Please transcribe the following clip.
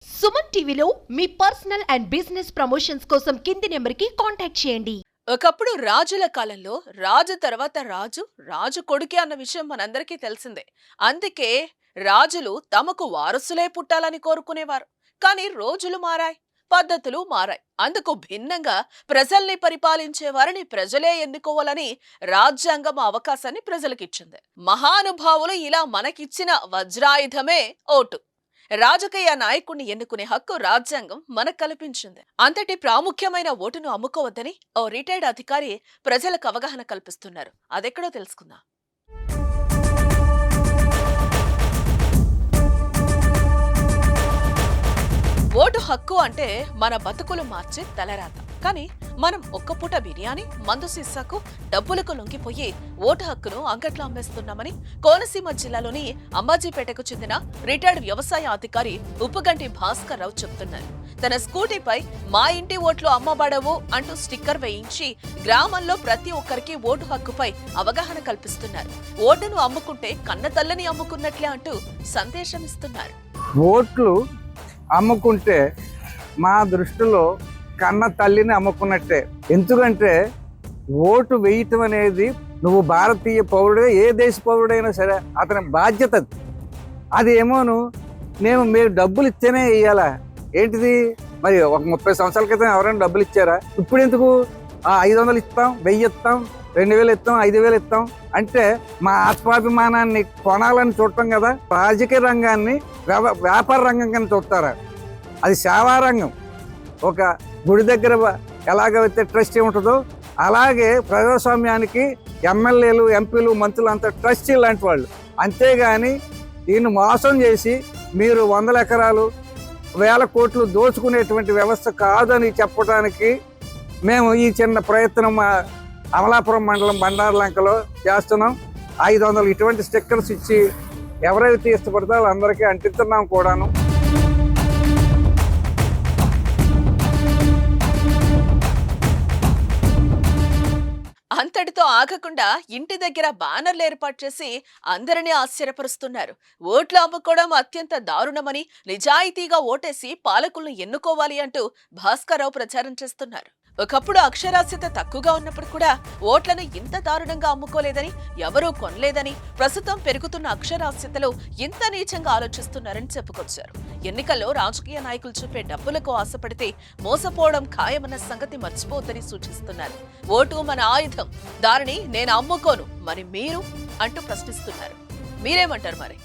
సుమన్ టీవీలో మీ personal and business promotions కోసం కింది నెంబర్కి కాంటాక్ట్ చేయండి. ఒకప్పుడు రాజుల కాలంలో రాజు తర్వాత రాజు రాజు కొడుకే అన్న విషయం మనందరికీ తెలిసిందే. అందుకే రాజులు తమకు వారసులే పుట్టాలని కోరుకునేవారు. కానీ రోజులు మారాయి, పద్ధతులు మారాయి. అందుకు భిన్నంగా ప్రజల్ని పరిపాలించే వారిని ప్రజలే ఎన్నుకోవాలని రాజ్యాంగం ఆ అవకాశాన్ని ప్రజలకిచ్చింది. మహానుభావులు ఇలా మనకిచ్చిన వజ్రాయుధమే ఓటు. రాజకీయ నాయకుడిని ఎన్నుకునే హక్కు రాజ్యాంగం మనకు కల్పించింది. అంతటి ప్రాముఖ్యమైన ఓటును అమ్ముకోవద్దని ఓ రిటైర్డ్ అధికారి ప్రజలకు అవగాహన కల్పిస్తున్నారు. అదెక్కడో తెలుసుకుందాం. ఓటు హక్కు అంటే మన బతుకులు మార్చే తలరాత. కానీ మనం ఒక్క పూట బిర్యానీ, మందు సీసాకు, డబ్బులకు లొంగిపోయి ఓటు హక్కును అంగట్లో అమ్మేస్తున్నామని కోనసీమ జిల్లాలోని అంబాజీపేటకు చెందిన రిటైర్డ్ వ్యవసాయ అధికారి ఉప్పుగంటి భాస్కర్ రావు చెబుతున్నారు. తన స్కూటీపై "మా ఇంటి ఓట్లు అమ్మబడవు" అంటూ స్టిక్కర్ వేయించి గ్రామంలో ప్రతి ఒక్కరికి ఓటు హక్కుపై అవగాహన కల్పిస్తున్నారు. ఓటును అమ్ముకుంటే కన్న తల్లిని అమ్ముకున్నట్లే అంటూ సందేశం ఇస్తున్నారు. ఓట్లు అమ్ముకుంటే మా దృష్టిలో కన్న తల్లిని అమ్ముకున్నట్టే. ఎందుకంటే ఓటు వేయటం అనేది నువ్వు భారతీయ పౌరుడే, ఏ దేశ పౌరుడైనా సరే అతని బాధ్యత. అది ఏమోను మీరు డబ్బులు ఇస్తేనే వేయాలా ఏంటిది? మరి ఒక 30 సంవత్సరాల క్రితం ఎవరైనా డబ్బులు ఇచ్చారా? ఇప్పుడు ఎందుకు 500 ఇస్తాం, 1000 ఇస్తాం, 2000 ఇస్తాం, 5000 ఇస్తాం అంటే మా ఆత్మాభిమానాన్ని కొనాలని చూడటం కదా. రాజకీయ రంగాన్ని వ్యాపార రంగం కింద చూస్తారా? అది సేవా రంగం. ఒక గుడి దగ్గర ఎలాగైతే ట్రస్టీ ఉంటుందో అలాగే ప్రజాస్వామ్యానికి ఎమ్మెల్యేలు, ఎంపీలు, మంత్రులు అంతా ట్రస్టీ లాంటి వాళ్ళు. అంతేగాని దీన్ని మోసం చేసి మీరు 100 ఎకరాలు 1000 కోట్లు దోచుకునేటువంటి వ్యవస్థ కాదని చెప్పడానికి మేము ఈ చిన్న ప్రయత్నం అమలాపురం మండలం బండారులంకలో చేస్తున్నాం. 500 ఇటువంటి స్టిక్కర్స్ ఇచ్చి ఎవరైతే ఇష్టపడతారో వాళ్ళందరికీ అంటిస్తున్నాం కూడాను. అంతటితో ఆగకుండా ఇంటి దగ్గర బ్యానర్లు ఏర్పాటు చేసి అందరినీ ఆశ్చర్యపరుస్తున్నారు. ఓట్లు అమ్ముకోవడం అత్యంత దారుణమని, నిజాయితీగా ఓటేసి పాలకులను ఎన్నుకోవాలి అంటూ భాస్కర్ రావు ప్రచారం చేస్తున్నారు. ఒకప్పుడు అక్షరాస్యత తక్కువగా ఉన్నప్పుడు కూడా ఓట్లను ఇంత దారుణంగా అమ్ముకోలేదని, ఎవరూ కొనలేదని, ప్రస్తుతం పెరుగుతున్న అక్షరాస్యతలో ఇంత నీచంగా ఆలోచిస్తున్నారని చెప్పుకొచ్చారు. ఎన్నికల్లో రాజకీయ నాయకులు చూపే డబ్బులకు ఆశపడితే మోసపోవడం ఖాయమన్న సంగతి మర్చిపోవద్దని సూచిస్తున్నారు. ఓటు మన ఆయుధం, దానిని నేను అమ్ముకోను, మరి మీరు అంటూ ప్రశ్నిస్తున్నారు. మీరేమంటారు మరి?